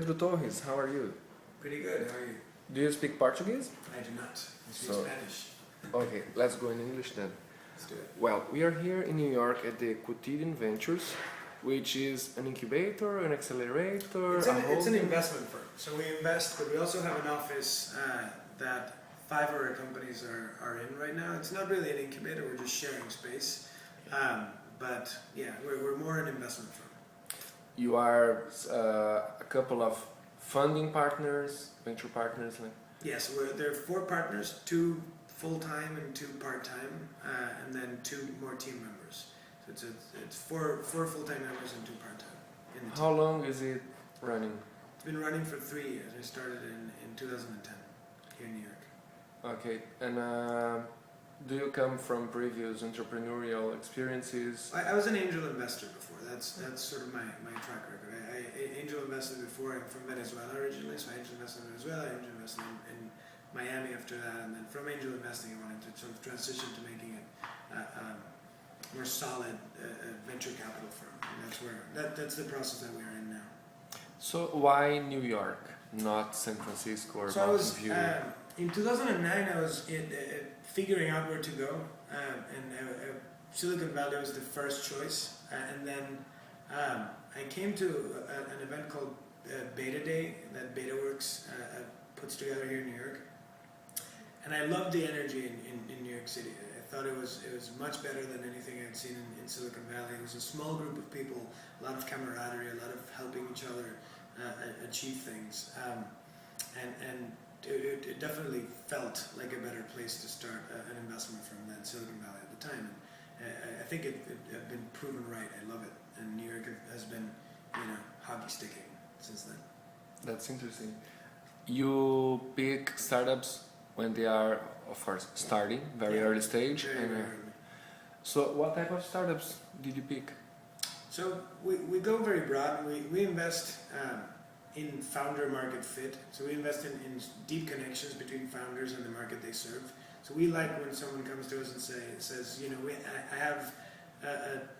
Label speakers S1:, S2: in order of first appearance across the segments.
S1: Pedro Torres, how are you?
S2: Pretty good, how are you?
S1: Do you speak Portuguese?
S2: I do not. I speak
S1: So-
S2: Spanish.
S1: Okay, let's go in English then.
S2: Let's do it.
S1: Well, we are here in New York at the Quotidian Ventures, which is an incubator, an accelerator,
S2: It's
S1: a
S2: an
S1: holding.
S2: investment firm. So we invest, but we also have an office that 5 of our companies are in right now. It's not really an incubator, we're just sharing space. But yeah, we're more an investment firm.
S1: You are a couple of funding partners, venture partners.
S2: Yes, there are 4 partners, 2 full-time and 2 part-time, and then 2 more team members. So it's four full-time members and 2 part-time in the team.
S1: How long is it running?
S2: It's been running for 3 years. I started in 2010 here in New York.
S1: Okay, and do you come from previous entrepreneurial experiences?
S2: I was an angel investor before. That's sort of my track record. I angel invested before. I'm from Venezuela originally, so I angel invested in Venezuela. I angel invested in Miami after that, and then from angel investing, I wanted to sort of transition to making it more solid venture capital firm. And that's the process that we are in now.
S1: So why New York, not San Francisco or
S2: So I was
S1: Mountain View?
S2: in 2009. I was figuring out where to go, and Silicon Valley was the first choice. And then I came to an event called Beta Day that BetaWorks puts together here in New York, and I loved the energy in New York City. I thought it was much better than anything I'd seen in Silicon Valley. It was a small group of people, a lot of camaraderie, a lot of helping each other achieve things, and it definitely felt like a better place to start an investment firm than Silicon Valley at the time. And I think it had been proven right. I love it, and New York has been, hockey sticking since then.
S1: That's interesting. You pick startups when they are, of course, starting, very
S2: Yeah.
S1: early stage.
S2: Very,
S1: and,
S2: very early.
S1: So what type of startups did you pick?
S2: So we go very broad. We invest in founder market fit. So we invest in deep connections between founders and the market they serve. So we like when someone comes to us and says, I have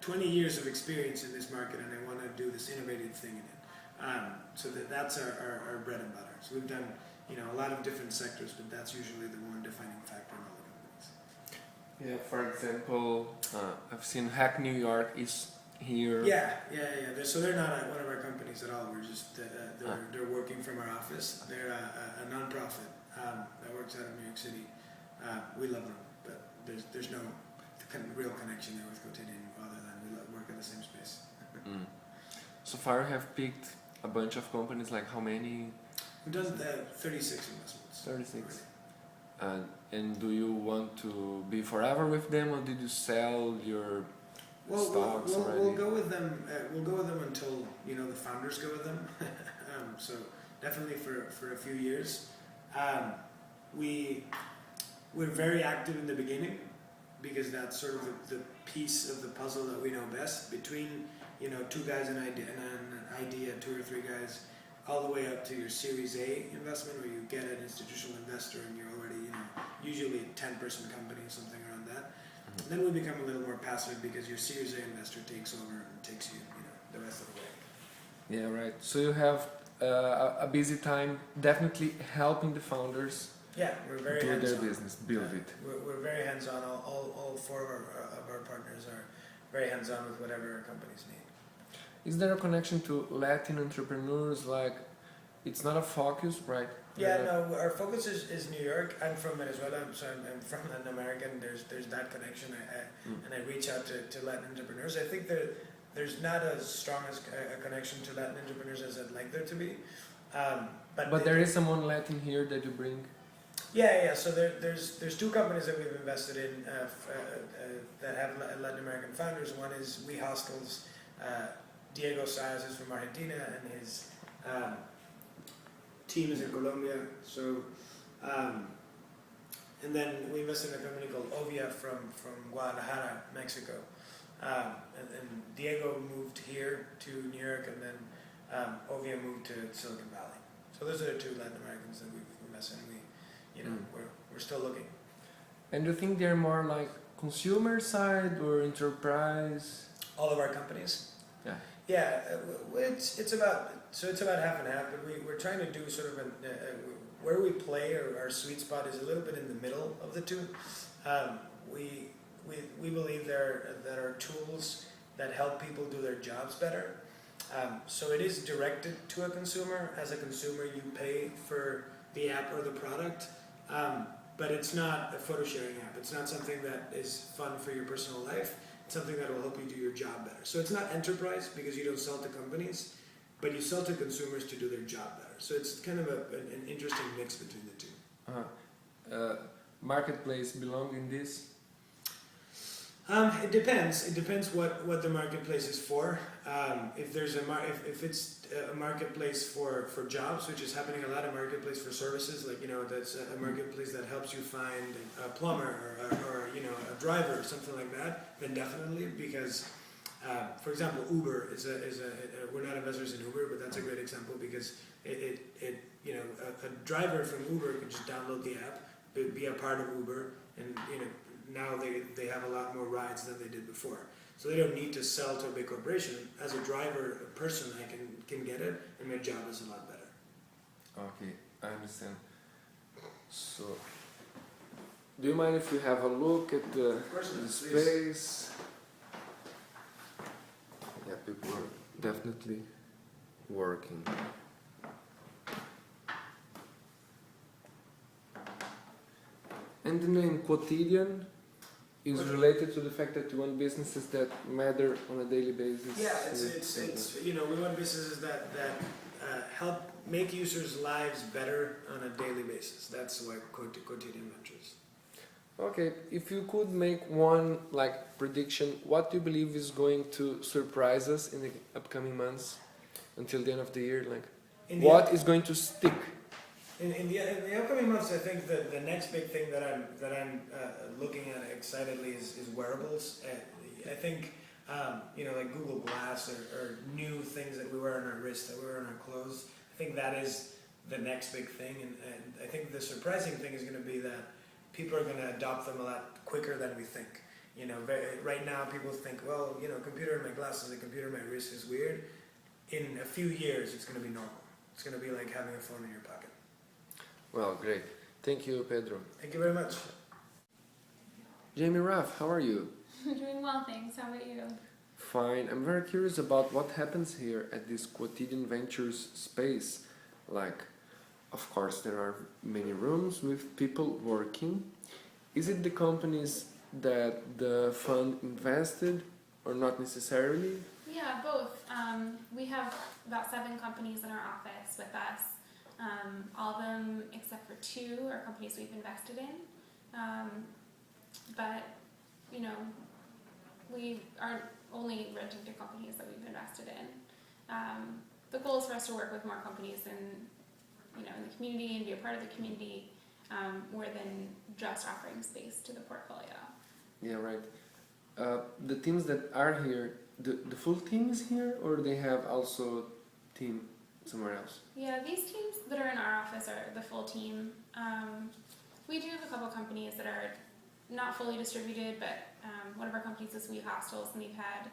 S2: 20 years of experience in this market and I want to do this innovative thing in it. So that's our bread and butter. So we've done a lot of different sectors, but that's usually the one defining factor in all the companies.
S1: Yeah, for example, I've seen Hack New York is here.
S2: Yeah. So they're not one of our companies at all. We're just they're working from our office. They're a non-profit that works out of New York City. We love them, but there's no real connection there with Quotidian other than we work in the same space.
S1: So far, you have picked a bunch of companies. Like how many?
S2: We've done 36 investments.
S1: 36. And do you want to be forever with them, or did you sell your stocks already?
S2: We'll go with them. We'll go with them until the founders go with them. So definitely for a few years. We're very active in the beginning because that's sort of the piece of the puzzle that we know best. Between 2 guys and an idea, 2 or 3 guys, all the way up to your Series A investment, where you get an institutional investor and you're already usually a 10-person company, something around that. Mm-hmm. Then we become a little more passive because your Series A investor takes over and takes you the rest of the way.
S1: Yeah, right. So you have a busy time, definitely helping the founders.
S2: Yeah, we're very
S1: do
S2: hands-on.
S1: their business, build it.
S2: We're very hands-on. All 4 of our partners are very hands-on with whatever our companies need.
S1: Is there a connection to Latin entrepreneurs? Like, it's not a focus, right?
S2: Yeah, no. Our focus is New York. I'm from Venezuela, so I'm from Latin America. And there's that connection. And I reach out to Latin entrepreneurs. I think there's not as strong as a connection to Latin entrepreneurs as I'd like there to be.
S1: But there is someone Latin here that you bring.
S2: Yeah. So there's 2 companies that we've invested in that have Latin American founders. One is We Hostels. Diego Saez is from Argentina, and his team is in Colombia. So, and then we invested in a company called Ovia from Guadalajara, Mexico. And Diego moved here to New York, and then Ovia moved to Silicon Valley. So those are the 2 Latin Americans that we've invested in. We're still looking.
S1: And do you think they're more like consumer side or enterprise?
S2: All of our companies.
S1: Yeah.
S2: Yeah, it's about half and half, but we're trying to do sort of where we play, or our sweet spot is a little bit in the middle of the two. Um, we we believe that are tools that help people do their jobs better. So it is directed to a consumer. As a consumer, you pay for the app or the product, but it's not a photo sharing app. It's not something that is fun for your personal life. It's something that will help you do your job better. So it's not enterprise because you don't sell to companies, but you sell to consumers to do their job better. So it's kind of an interesting mix between the two.
S1: Marketplace belong in this?
S2: It depends. It depends what the marketplace is for. If there's if it's a marketplace for jobs, which is happening a lot, a marketplace for services, like that's a marketplace that helps you find a plumber or a driver or something like that, then definitely, because for example, Uber is we're not investors in Uber, but that's a great example because a driver from Uber can just download the app, be a part of Uber, and now they have a lot more rides than they did before. So they don't need to sell to a big corporation. As a driver, a person, I can get it, and my job is a lot better.
S1: Okay, I understand. So, do you mind if we have a look at the space? Yeah, people are definitely working. And the name Quotidian is related to the fact that you want businesses that matter on a daily basis.
S2: Yeah, it's we want businesses that help make users' lives better on a daily basis. That's why Quotidian Ventures.
S1: Okay, if you could make one prediction, what do you believe is going to surprise us in the upcoming months until the end of the year? What is going to stick?
S2: In the upcoming months, I think the next big thing that I'm looking at excitedly is wearables. I think like Google Glass or new things that we wear on our wrist, that we wear on our clothes. I think that is the next big thing, and I think the surprising thing is going to be that people are going to adopt them a lot quicker than we think. Right now people think, well, computer in my glasses, a computer in my wrist is weird. In a few years, it's going to be normal. It's going to be like having a phone in your pocket.
S1: Well, great. Thank you, Pedro.
S2: Thank you very much.
S1: Jamie Raff, how are you?
S3: Doing well, thanks. How about you?
S1: Fine. I'm very curious about what happens here at this Quotidian Ventures space. Of course, there are many rooms with people working. Is it the companies that the fund invested or not necessarily?
S3: Yeah, both. We have about 7 companies in our office with us. All of them except for 2 are companies we've invested in. But, we aren't only renting to companies that we've invested in. The goal is for us to work with more companies in the community and be a part of the community more than just offering space to the portfolio.
S1: Yeah, right. The teams that are here, the full team is here, or they have also team somewhere else?
S3: Yeah, these teams that are in our office are the full team. We do have a couple companies that are not fully distributed, but one of our companies is We Hostels, and we've had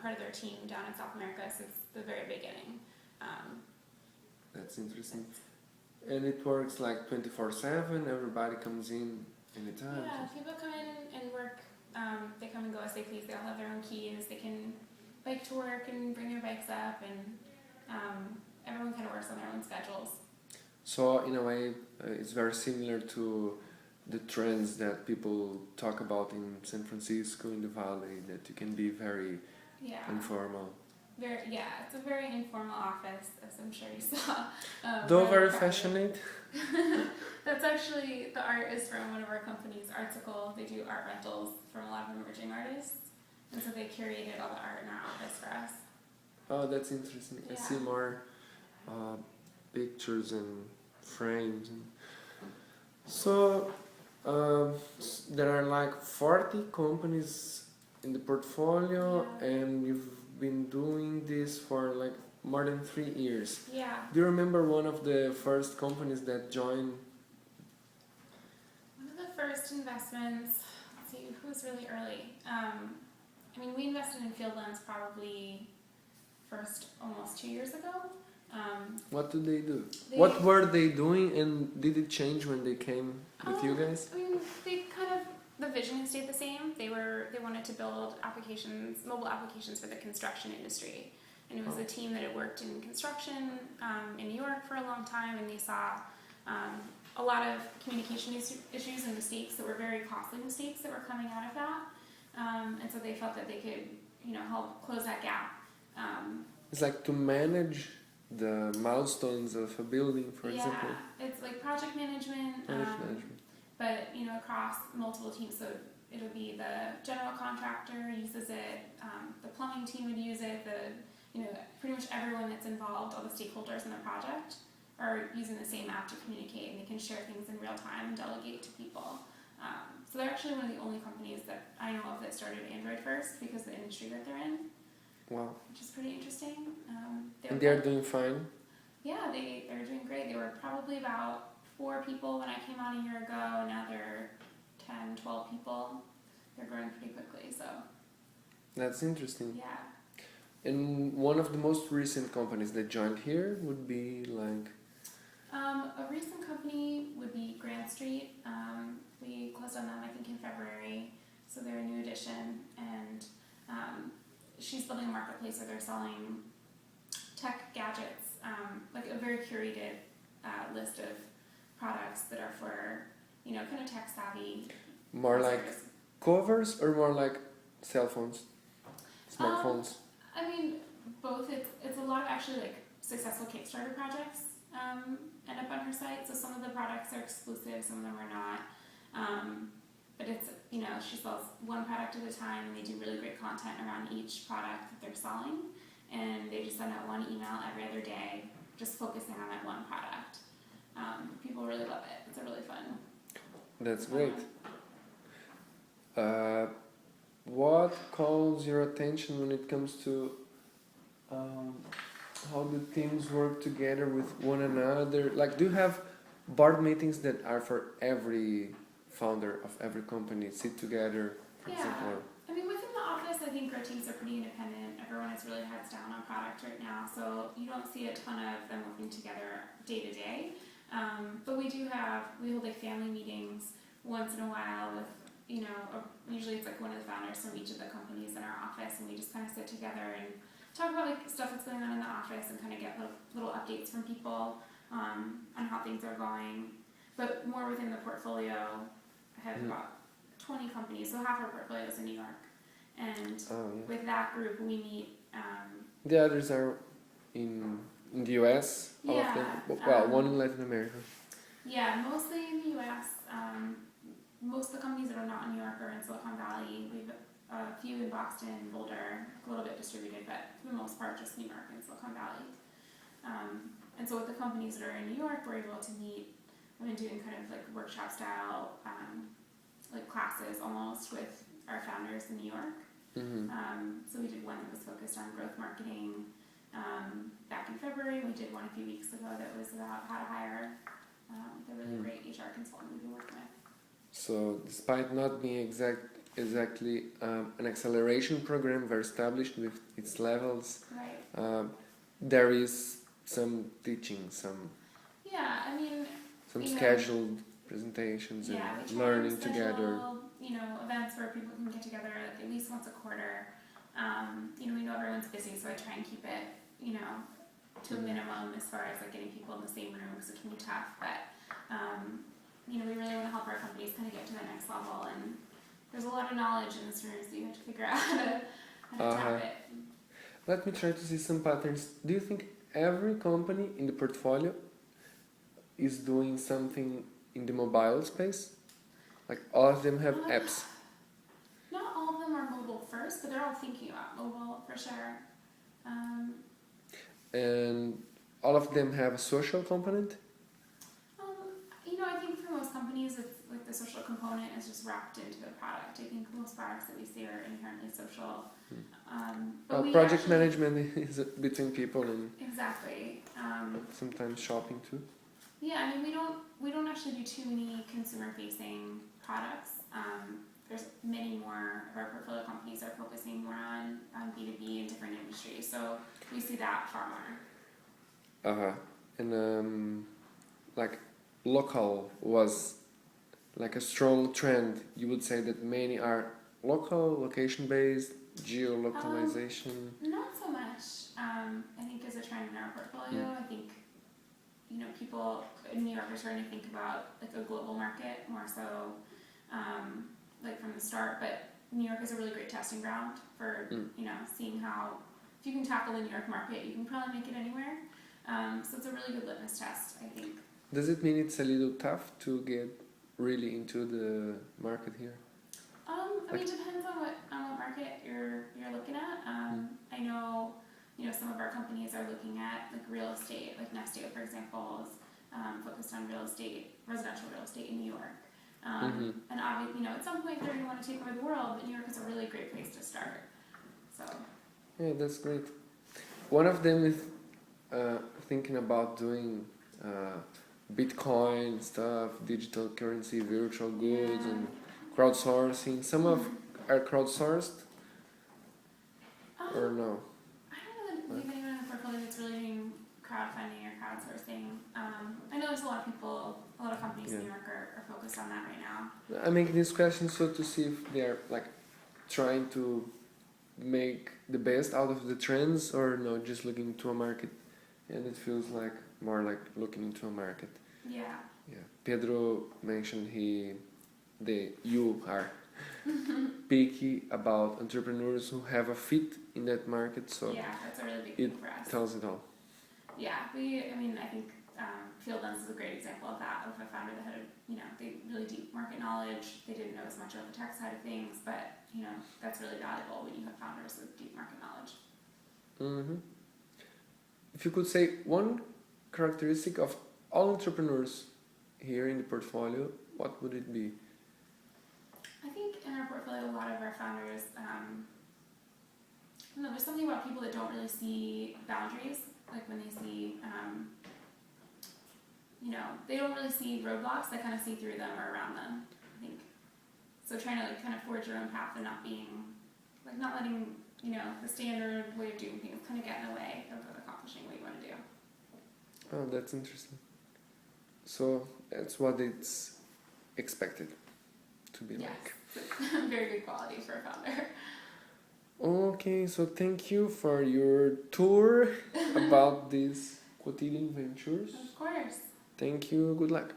S3: part of their team down in South America since the very beginning.
S1: That's interesting. And it works 24/7, everybody comes in anytime?
S3: Yeah, people come in and work. They come and go as they please. They all have their own keys. They can bike to work and bring their bikes up, and everyone kind of works on their own schedules.
S1: So in a way, it's very similar to the trends that people talk about in San Francisco, in the Valley, that you can be very informal.
S3: It's a very informal office, as I'm sure you saw.
S1: Though very fashionable.
S3: That's actually, the art is from one of our companies, Article. They do art rentals from a lot of emerging artists, and so they curated all the art in our office for us.
S1: Oh, that's interesting.
S3: Yeah.
S1: I see more pictures and frames. So there are 40 companies in the portfolio, and you've been doing this for more than 3 years.
S3: Yeah.
S1: Do you remember one of the first companies that joined?
S3: One of the first investments, let's see, who was really early? We invested in Field Loans probably first almost 2 years ago.
S1: What do they do?
S3: They-
S1: What were they doing, and did it change when they came with you guys?
S3: I mean, they kind of, the vision stayed the same. They wanted to build applications, mobile applications for the construction industry. And it was a team that had worked in construction in New York for a long time, and they saw a lot of communication issues and mistakes that were very costly mistakes that were coming out of that. And so they felt that they could, help close that gap.
S1: It's like to manage the milestones of a building, for example.
S3: Yeah, it's like project management.
S1: Project management.
S3: But across multiple teams, so it'll be the general contractor uses it, the plumbing team would use it, pretty much everyone that's involved, all the stakeholders in the project, are using the same app to communicate, and they can share things in real time and delegate to people. So they're actually one of the only companies that I know of that started Android first because of the industry that they're in,
S1: Wow.
S3: which is pretty interesting.
S1: And they're doing fine?
S3: Yeah, they're doing great. They were probably about 4 people when I came on a year ago. Now they're 10, 12 people. They're growing pretty quickly, so
S1: That's interesting.
S3: yeah.
S1: And one of the most recent companies that joined here would be like...
S3: A recent company would be Grand Street. We closed on them, I think, in February, so they're a new addition, and she's building a marketplace where they're selling tech gadgets, like a very curated list of products that are for, kind of tech savvy.
S1: More like covers or more like cell phones? Smartphones?
S3: I mean, both. It's a lot of actually like successful Kickstarter projects end up on her site. So some of the products are exclusive, some of them are not. But it's, she sells one product at a time, and they do really great content around each product that they're selling. And they just send out one email every other day, just focusing on that one product. People really love it. It's a really fun.
S1: That's great. What calls your attention when it comes to how the teams work together with one another? Like, do you have board meetings that are for every founder of every company sit together, for example?
S3: I mean, within the office, I think our teams are pretty independent. Everyone is really heads down on product right now, so you don't see a ton of them working together day to day. But we hold like family meetings once in a while with, usually it's like one of the founders from each of the companies in our office, and we just kind of sit together and talk about like stuff that's going on in the office and kind of get little updates from people on how things are going. But more within the portfolio, I have about 20 companies, so half our portfolio is in New York. And with that group, we meet.
S1: The others are in the US, all of them. Well, one in Latin America.
S3: Yeah, mostly in the US. Most of the companies that are not in New York are in Silicon Valley. We have a few in Boston, Boulder, a little bit distributed, but for the most part, just New York and Silicon Valley. And so with the companies that are in New York, we're able to meet. I've been doing kind of like workshop style, like classes almost with our founders in New York.
S1: Mm-hmm.
S3: So we did one that was focused on growth marketing back in February. We did one a few weeks ago that was about how to hire the really great HR consultant we've been working with.
S1: So, despite not being exactly an acceleration program very established with its levels,
S3: Right.
S1: There is some teaching, some scheduled presentations and
S3: we try
S1: learning
S3: to
S1: together.
S3: schedule, events where people can get together like at least once a quarter. We know everyone's busy, so I try and keep it, to a minimum as far as like getting people in the same room because it can be tough. But we really want to help our companies kind of get to that next level, and there's a lot of knowledge in this room, so you have to figure out how to tap it.
S1: Let me try to see some patterns. Do you think every company in the portfolio is doing something in the mobile space? Like all of them have apps?
S3: Not all of them are mobile first, but they're all thinking about mobile for sure.
S1: And all of them have a social component?
S3: I think for most companies, it's like the social component is just wrapped into the product. I think most products that we see are inherently social. But
S1: project management is between people and
S3: exactly.
S1: sometimes shopping too.
S3: Yeah, I mean we don't actually do too many consumer-facing products. There's many more of our portfolio companies are focusing more on B2B in different industries, so we see that far more.
S1: And like local was like a strong trend. You would say that many are local, location-based, geolocalization.
S3: Not so much. I think as a trend in our portfolio, I think people in New York are starting to think about like a global market more so, like from the start. But New York is a really great testing ground for seeing how if you can tackle the New York market, you can probably make it anywhere. So it's a really good litmus test, I think.
S1: Does it mean it's a little tough to get really into the market here?
S3: I mean, it depends on what market you're looking at. I know, some of our companies are looking at like real estate, like Nestio, for example, is focused on residential real estate in New York. And obviously, at some point they're going to want to take over the world, but New York is a really great place to start. So.
S1: Yeah, that's great. One of them is thinking about doing Bitcoin stuff, digital currency, virtual goods, and crowdsourcing. Some of are crowdsourced, or no?
S3: I don't know that we have anyone in the portfolio that's really doing crowdfunding or crowdsourcing. I know there's a lot of companies in New York are focused on that right now.
S1: I'm making this question so to see if they're like trying to make the best out of the trends, or no, just looking into a market. And it feels like more like looking into a market.
S3: Yeah.
S1: Yeah. Pedro mentioned you are picky about entrepreneurs who have a fit in that market. So
S3: yeah, that's a really big thing for us.
S1: It tells it all.
S3: Yeah, I think Field Lens is a great example of that, of a founder that had they really deep market knowledge. They didn't know as much about the tech side of things, but that's really valuable when you have founders with deep market knowledge.
S1: Mm-hmm. If you could say one characteristic of all entrepreneurs here in the portfolio, what would it be?
S3: I think in our portfolio, a lot of our founders, there's something about people that don't really see boundaries, like when they see, they don't really see roadblocks, they kind of see through them or around them, I think. So trying to kind of forge your own path and not letting, the standard way of doing things kind of get in the way of accomplishing what you want to do.
S1: Oh, that's interesting. So that's what it's expected to be like.
S3: Yes, very good quality for a founder.
S1: Okay, so thank you for your tour about these Quotidian Ventures.
S3: Of course.
S1: Thank you. Good luck.